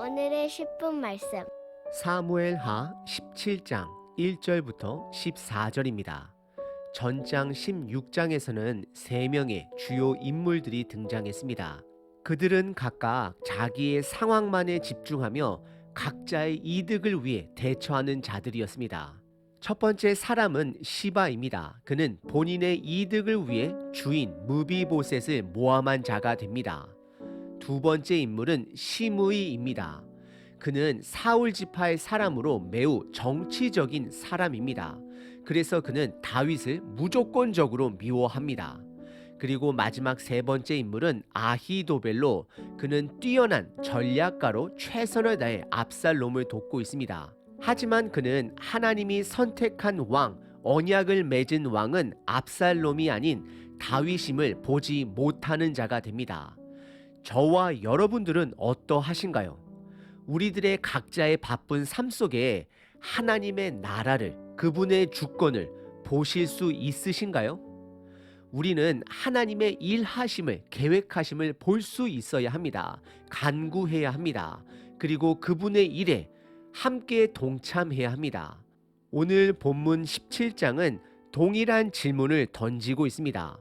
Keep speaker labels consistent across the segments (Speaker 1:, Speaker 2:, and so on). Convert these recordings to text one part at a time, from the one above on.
Speaker 1: 오늘의 10분 말씀.
Speaker 2: 사무엘하 17장 1절부터 14절입니다. 전장 16장에서는 3명의 주요 인물들이 등장했습니다. 그들은 각각 자기의 상황만에 집중하며 각자의 이득을 위해 대처하는 자들이었습니다. 첫 번째 사람은 시바입니다. 그는 본인의 이득을 위해 주인 무비보셋을 모함한 자가 됩니다. 두 번째 인물은 시므이입니다. 그는 사울 지파의 사람으로 매우 정치적인 사람입니다. 그래서 그는 다윗을 무조건적으로 미워합니다. 그리고 마지막 세 번째 인물은 아히도벨로, 그는 뛰어난 전략가로 최선을 다해 압살롬을 돕고 있습니다. 하지만 그는 하나님이 선택한 왕, 언약을 맺은 왕은 압살롬이 아닌 다윗임을 보지 못하는 자가 됩니다. 저와 여러분들은 어떠하신가요? 우리들의 각자의 바쁜 삶 속에 하나님의 나라를, 그분의 주권을 보실 수 있으신가요? 우리는 하나님의 일하심을, 계획하심을 볼 수 있어야 합니다. 간구해야 합니다. 그리고 그분의 일에 함께 동참해야 합니다. 오늘 본문 17장은 동일한 질문을 던지고 있습니다.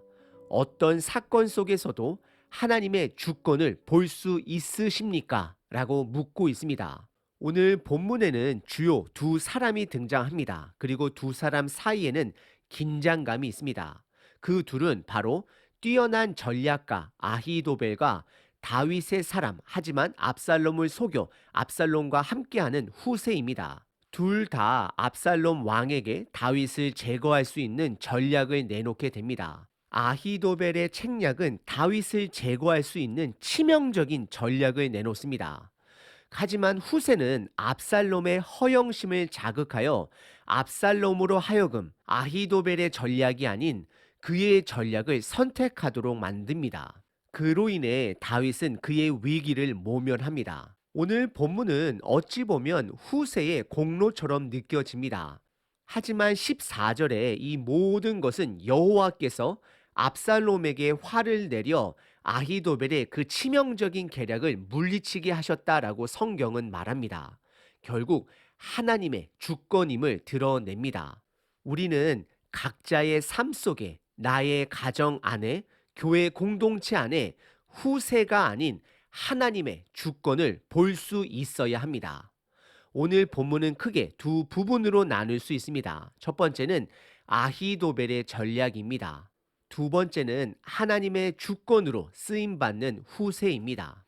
Speaker 2: 어떤 사건 속에서도 하나님의 주권을 볼 수 있으십니까? 라고 묻고 있습니다. 오늘 본문에는 주요 두 사람이 등장합니다. 그리고 두 사람 사이에는 긴장감이 있습니다. 그 둘은 바로 뛰어난 전략가 아히도벨과 다윗의 사람, 하지만 압살롬을 속여 압살롬과 함께하는 후세입니다. 둘 다 압살롬 왕에게 다윗을 제거할 수 있는 전략을 내놓게 됩니다. 아히도벨의 책략은 다윗을 제거할 수 있는 치명적인 전략을 내놓습니다. 하지만 후세는 압살롬의 허영심을 자극하여 압살롬으로 하여금 아히도벨의 전략이 아닌 그의 전략을 선택하도록 만듭니다. 그로 인해 다윗은 그의 위기를 모면합니다. 오늘 본문은 어찌 보면 후세의 공로처럼 느껴집니다. 하지만 14절에 이 모든 것은 여호와께서 압살롬에게 화를 내려 아히도벨의 그 치명적인 계략을 물리치게 하셨다라고 성경은 말합니다. 결국 하나님의 주권임을 드러냅니다. 우리는 각자의 삶 속에, 나의 가정 안에, 교회 공동체 안에 후세가 아닌 하나님의 주권을 볼 수 있어야 합니다. 오늘 본문은 크게 두 부분으로 나눌 수 있습니다. 첫 번째는 아히도벨의 전략입니다. 두 번째는 하나님의 주권으로 쓰임받는 후세입니다.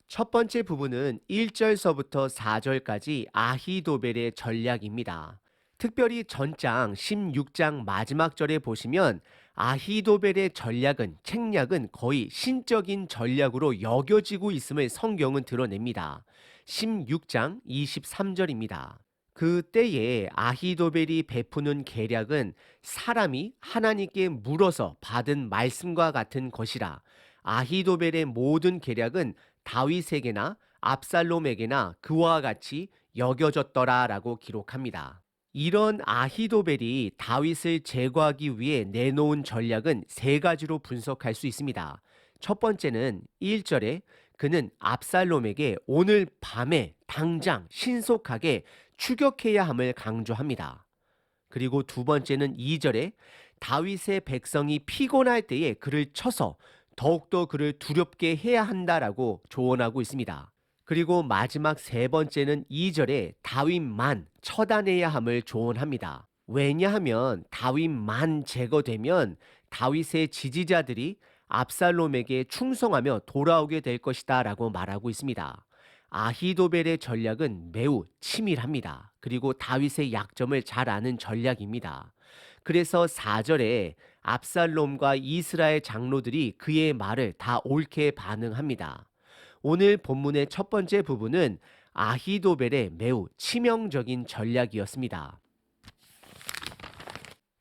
Speaker 2: 첫 번째 부분은 1절서부터 4절까지 아히도벨의 전략입니다. 특별히 전장 16장 마지막 절에 보시면 아히도벨의 전략은, 책략은 거의 신적인 전략으로 여겨지고 있음을 성경은 드러냅니다. 16장 23절입니다. 그때에 아히도벨이 베푸는 계략은 사람이 하나님께 물어서 받은 말씀과 같은 것이라, 아히도벨의 모든 계략은 다윗에게나 압살롬에게나 그와 같이 여겨졌더라라고 기록합니다. 이런 아히도벨이 다윗을 제거하기 위해 내놓은 전략은 세 가지로 분석할 수 있습니다. 첫 번째는 1절에 그는 압살롬에게 오늘 밤에 당장 신속하게 추격해야 함을 강조합니다. 그리고 두 번째는 2절에 다윗의 백성이 피곤할 때에 그를 쳐서 더욱더 그를 두렵게 해야 한다라고 조언하고 있습니다. 그리고 마지막 세 번째는 2절에 다윗만 처단해야 함을 조언합니다. 왜냐하면 다윗만 제거되면 다윗의 지지자들이 압살롬에게 충성하며 돌아오게 될 것이다 라고 말하고 있습니다. 아히도벨의 전략은 매우 치밀합니다. 그리고 다윗의 약점을 잘 아는 전략입니다. 그래서 4절에 압살롬과 이스라엘 장로들이 그의 말을 다 옳게 반응합니다. 오늘 본문의 첫 번째 부분은 아히도벨의 매우 치명적인 전략이었습니다.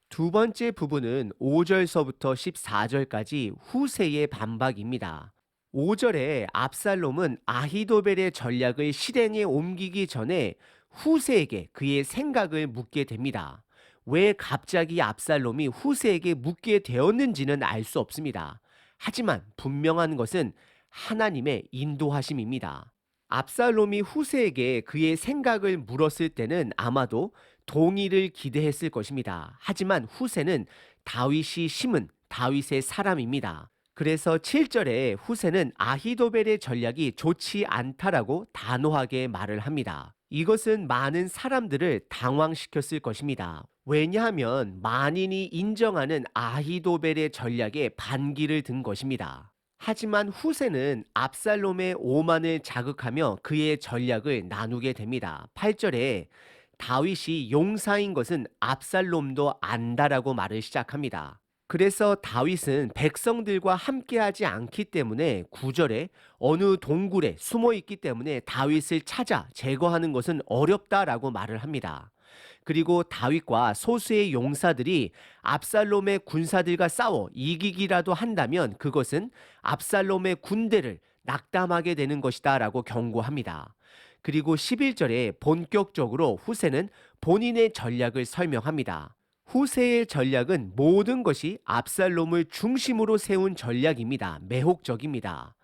Speaker 2: 두 번째 부분은 5절서부터 14절까지 후세의 반박입니다. 5절에 압살롬은 아히도벨의 전략을 실행에 옮기기 전에 후세에게 그의 생각을 묻게 됩니다. 왜 갑자기 압살롬이 후세에게 묻게 되었는지는 알 수 없습니다. 하지만 분명한 것은 하나님의 인도하심입니다. 압살롬이 후세에게 그의 생각을 물었을 때는 아마도 동의를 기대했을 것입니다. 하지만 후세는 다윗이 심은 다윗의 사람입니다. 그래서 7절에 후세는 아히도벨의 전략이 좋지 않다라고 단호하게 말을 합니다. 이것은 많은 사람들을 당황시켰을 것입니다. 왜냐하면 만인이 인정하는 아히도벨의 전략에 반기를 든 것입니다. 하지만 후세는 압살롬의 오만을 자극하며 그의 전략을 나누게 됩니다. 8절에 다윗이 용사인 것은 압살롬도 안다라고 말을 시작합니다. 그래서 다윗은 백성들과 함께하지 않기 때문에 9절에 어느 동굴에 숨어 있기 때문에 다윗을 찾아 제거하는 것은 어렵다라고 말을 합니다. 그리고 다윗과 소수의 용사들이 압살롬의 군사들과 싸워 이기기라도 한다면 그것은 압살롬의 군대를 낙담하게 되는 것이다 라고 경고합니다. 그리고 11절에 본격적으로 후세는 본인의 전략을 설명합니다. 후세의 전략은 모든 것이 압살롬을 중심으로 세운 전략입니다. 매혹적입니다.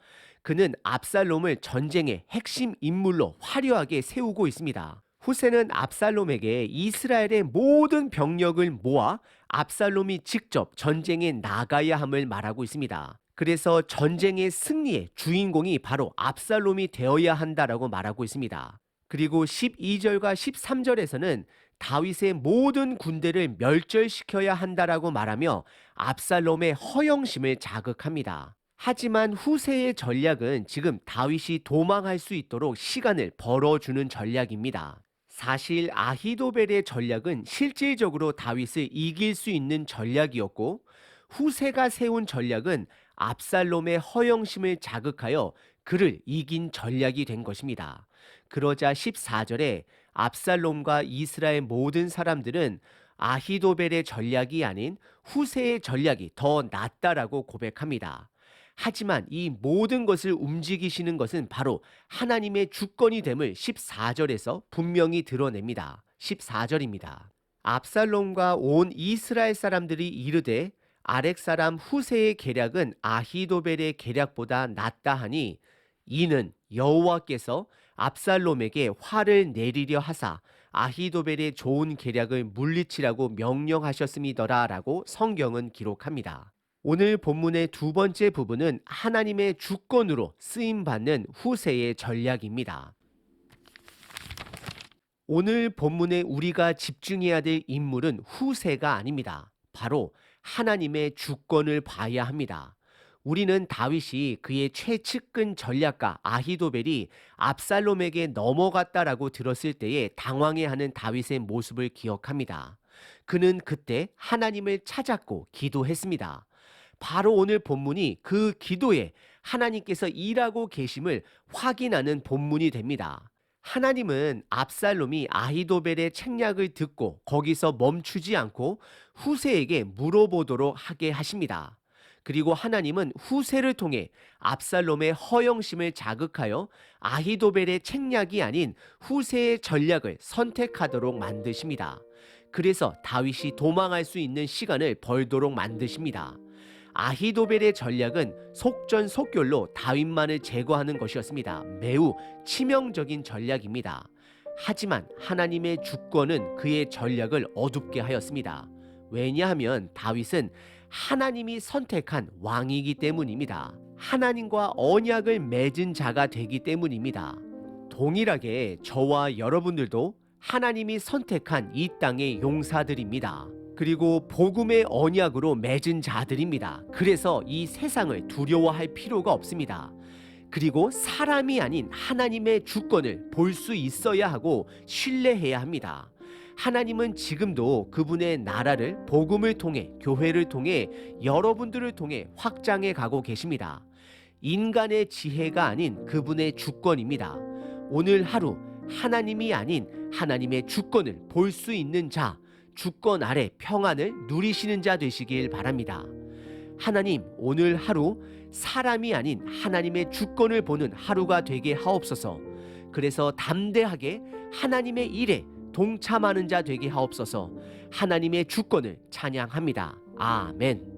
Speaker 2: 그는 압살롬을 전쟁의 핵심 인물로 화려하게 세우고 있습니다. 후세는 압살롬에게 이스라엘의 모든 병력을 모아 압살롬이 직접 전쟁에 나가야 함을 말하고 있습니다. 그래서 전쟁의 승리의 주인공이 바로 압살롬이 되어야 한다라고 말하고 있습니다. 그리고 12절과 13절에서는 다윗의 모든 군대를 멸절시켜야 한다라고 말하며 압살롬의 허영심을 자극합니다. 하지만 후세의 전략은 지금 다윗이 도망할 수 있도록 시간을 벌어주는 전략입니다. 사실 아히도벨의 전략은 실질적으로 다윗을 이길 수 있는 전략이었고 후세가 세운 전략은 압살롬의 허영심을 자극하여 그를 이긴 전략이 된 것입니다. 그러자 14절에 압살롬과 이스라엘 모든 사람들은 아히도벨의 전략이 아닌 후세의 전략이 더 낫다라고 고백합니다. 하지만 이 모든 것을 움직이시는 것은 바로 하나님의 주권이 됨을 14절에서 분명히 드러냅니다. 14절입니다. 압살롬과 온 이스라엘 사람들이 이르되 아렉 사람 후세의 계략은 아히도벨의 계략보다 낫다 하니 이는 여호와께서 압살롬에게 화를 내리려 하사 아히도벨의 좋은 계략을 물리치라고 명령하셨음이더라 라고 성경은 기록합니다. 오늘 본문의 두 번째 부분은 하나님의 주권으로 쓰임받는 후세의 전략입니다. 오늘 본문에 우리가 집중해야 될 인물은 후세가 아닙니다. 바로 하나님의 주권을 봐야 합니다. 우리는 다윗이 그의 최측근 전략가 아히도벨이 압살롬에게 넘어갔다라고 들었을 때에 당황해하는 다윗의 모습을 기억합니다. 그는 그때 하나님을 찾았고 기도했습니다. 바로 오늘 본문이 그 기도에 하나님께서 일하고 계심을 확인하는 본문이 됩니다. 하나님은 압살롬이 아히도벨의 책략을 듣고 거기서 멈추지 않고 후세에게 물어보도록 하게 하십니다. 그리고 하나님은 후세를 통해 압살롬의 허영심을 자극하여 아히도벨의 책략이 아닌 후세의 전략을 선택하도록 만드십니다. 그래서 다윗이 도망할 수 있는 시간을 벌도록 만드십니다. 아히도벨의 전략은 속전속결로 다윗만을 제거하는 것이었습니다. 매우 치명적인 전략입니다. 하지만 하나님의 주권은 그의 전략을 어둡게 하였습니다. 왜냐하면 다윗은 하나님이 선택한 왕이기 때문입니다. 하나님과 언약을 맺은 자가 되기 때문입니다. 동일하게 저와 여러분들도 하나님이 선택한 이 땅의 용사들입니다. 그리고 복음의 언약으로 맺은 자들입니다. 그래서 이 세상을 두려워할 필요가 없습니다. 그리고 사람이 아닌 하나님의 주권을 볼 수 있어야 하고 신뢰해야 합니다. 하나님은 지금도 그분의 나라를 복음을 통해 교회를 통해 여러분들을 통해 확장해 가고 계십니다. 인간의 지혜가 아닌 그분의 주권입니다. 오늘 하루 하나님이 아닌 하나님의 주권을 볼 수 있는 자, 주권 아래 평안을 누리시는 자 되시길 바랍니다. 하나님, 오늘 하루 사람이 아닌 하나님의 주권을 보는 하루가 되게 하옵소서. 그래서 담대하게 하나님의 일에 동참하는 자 되게 하옵소서. 하나님의 주권을 찬양합니다. 아멘.